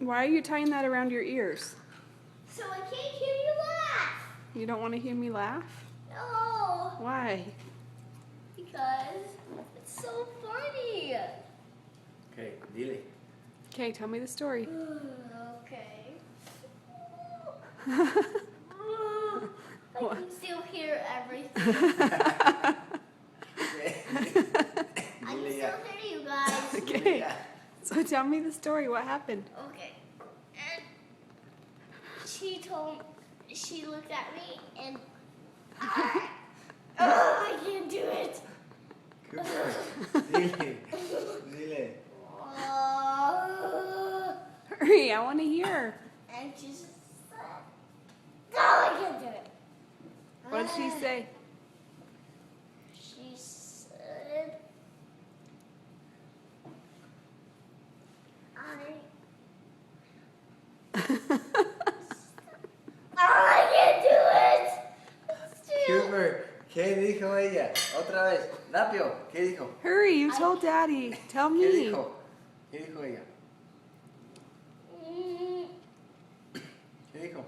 Why are you tying that around your ears? So I can't hear you laugh. You don't want to hear me laugh? No. Why? Because it's so funny. Okay, dile. Okay, tell me the story. Okay. I What? can still hear everything. I can Dile still ya. hear you guys. Dile Okay. ya. So tell me the story. What happened? Okay. And she looked at me and I can't do it. Cooper, dile. Dile. Hurry, I want to hear. And she just said, no, I can't do it. What did she say? She said, I can't do it. Still. Cooper, ¿qué dijo ella? Otra vez. Rápido, ¿qué dijo? Hurry, you told Daddy. Tell ¿Qué me. dijo? ¿Qué dijo ella? Mm, ¿Qué dijo?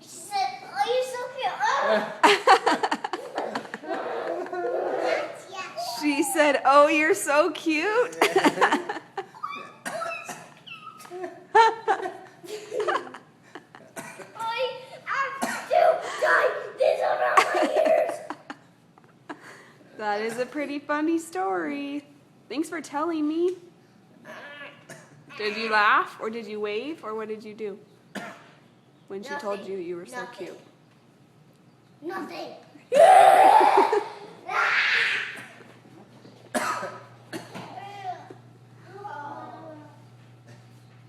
She said, oh, you're so cute. Yes. She said, "Oh, you're so cute." I have to tie this around my ears. That is a pretty funny story. Thanks for telling me. Did you laugh or did you wave or what did you do when she told Nothing. you you were so Nothing. cute? Nothing.